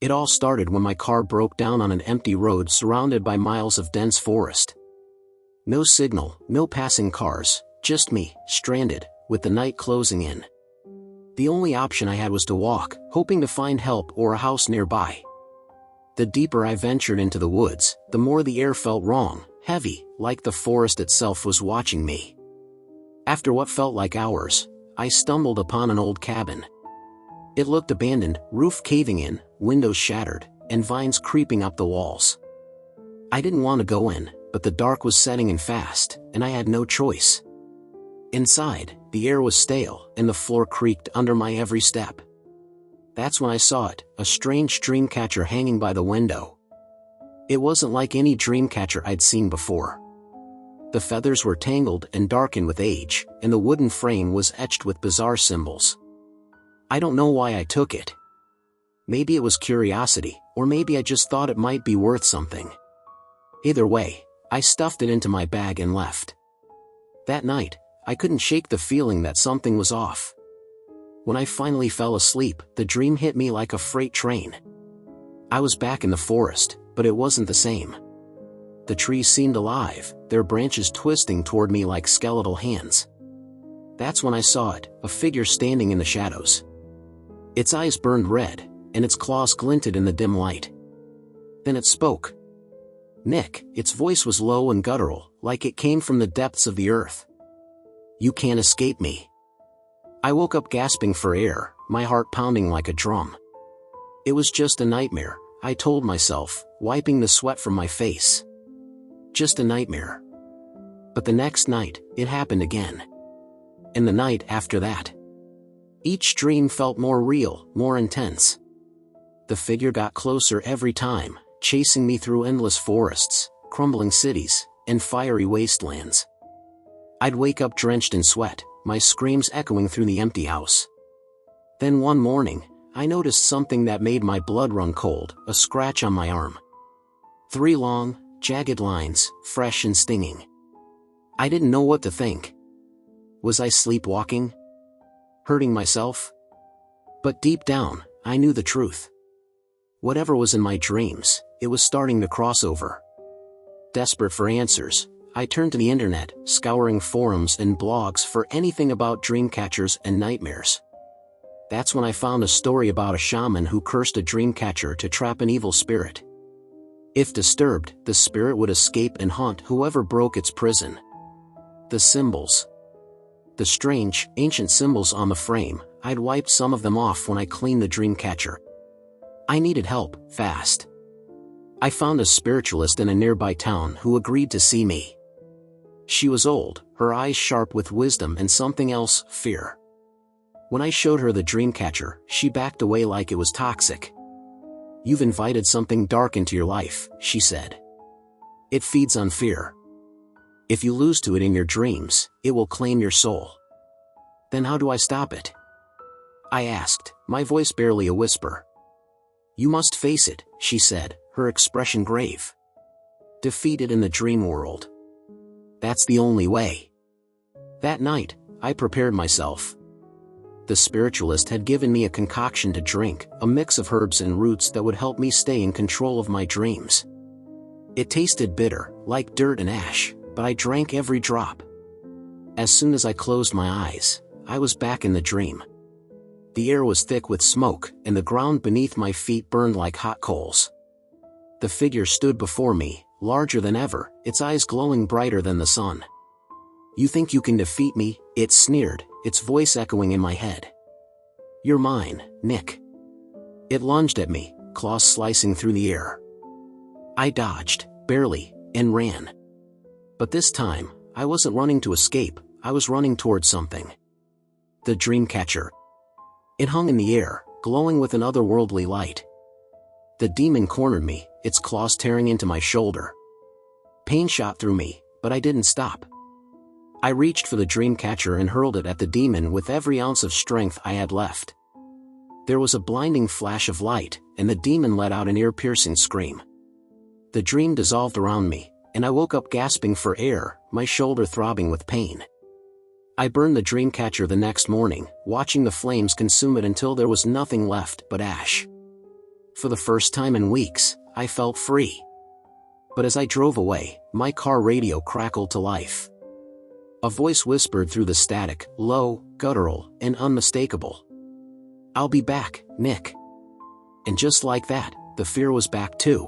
It all started when my car broke down on an empty road surrounded by miles of dense forest. No signal, no passing cars, just me, stranded, with the night closing in. The only option I had was to walk, hoping to find help or a house nearby. The deeper I ventured into the woods, the more the air felt wrong, heavy, like the forest itself was watching me. After what felt like hours, I stumbled upon an old cabin. It looked abandoned, roof caving in, windows shattered, and vines creeping up the walls. I didn't want to go in, but the dark was setting in fast, and I had no choice. Inside, the air was stale, and the floor creaked under my every step. That's when I saw it, a strange dreamcatcher hanging by the window. It wasn't like any dreamcatcher I'd seen before. The feathers were tangled and darkened with age, and the wooden frame was etched with bizarre symbols. I don't know why I took it. Maybe it was curiosity, or maybe I just thought it might be worth something. Either way, I stuffed it into my bag and left. That night, I couldn't shake the feeling that something was off. When I finally fell asleep, the dream hit me like a freight train. I was back in the forest, but it wasn't the same. The trees seemed alive, their branches twisting toward me like skeletal hands. That's when I saw it, a figure standing in the shadows. Its eyes burned red, and its claws glinted in the dim light. Then it spoke. Nick, its voice was low and guttural, like it came from the depths of the earth. You can't escape me. I woke up gasping for air, my heart pounding like a drum. It was just a nightmare, I told myself, wiping the sweat from my face. Just a nightmare. But the next night, it happened again. And the night after that. Each dream felt more real, more intense. The figure got closer every time, chasing me through endless forests, crumbling cities, and fiery wastelands. I'd wake up drenched in sweat, my screams echoing through the empty house. Then one morning, I noticed something that made my blood run cold, a scratch on my arm. 3 long, jagged lines, fresh and stinging. I didn't know what to think. Was I sleepwalking? Hurting myself? But deep down, I knew the truth. Whatever was in my dreams, it was starting to cross over. Desperate for answers, I turned to the internet, scouring forums and blogs for anything about dreamcatchers and nightmares. That's when I found a story about a shaman who cursed a dreamcatcher to trap an evil spirit. If disturbed, the spirit would escape and haunt whoever broke its prison. The symbols. The strange, ancient symbols on the frame, I'd wiped some of them off when I cleaned the dreamcatcher. I needed help, fast. I found a spiritualist in a nearby town who agreed to see me. She was old, her eyes sharp with wisdom and something else, fear. When I showed her the dreamcatcher, she backed away like it was toxic. You've invited something dark into your life, she said. It feeds on fear. If you lose to it in your dreams, it will claim your soul. Then how do I stop it? I asked, my voice barely a whisper. You must face it, she said, her expression grave. Defeat it in the dream world. That's the only way. That night, I prepared myself. The spiritualist had given me a concoction to drink, a mix of herbs and roots that would help me stay in control of my dreams. It tasted bitter, like dirt and ash, but I drank every drop. As soon as I closed my eyes, I was back in the dream. The air was thick with smoke, and the ground beneath my feet burned like hot coals. The figure stood before me, larger than ever, its eyes glowing brighter than the sun. You think you can defeat me? It sneered, its voice echoing in my head. You're mine, Nick. It lunged at me, claws slicing through the air. I dodged, barely, and ran. But this time, I wasn't running to escape, I was running towards something. The dreamcatcher. It hung in the air, glowing with an otherworldly light. The demon cornered me, its claws tearing into my shoulder. Pain shot through me, but I didn't stop. I reached for the dreamcatcher and hurled it at the demon with every ounce of strength I had left. There was a blinding flash of light, and the demon let out an ear-piercing scream. The dream dissolved around me, and I woke up gasping for air, my shoulder throbbing with pain. I burned the dreamcatcher the next morning, watching the flames consume it until there was nothing left but ash. For the first time in weeks, I felt free. But as I drove away, my car radio crackled to life. A voice whispered through the static, low, guttural, and unmistakable. "I'll be back, Nick." And just like that, the fear was back too.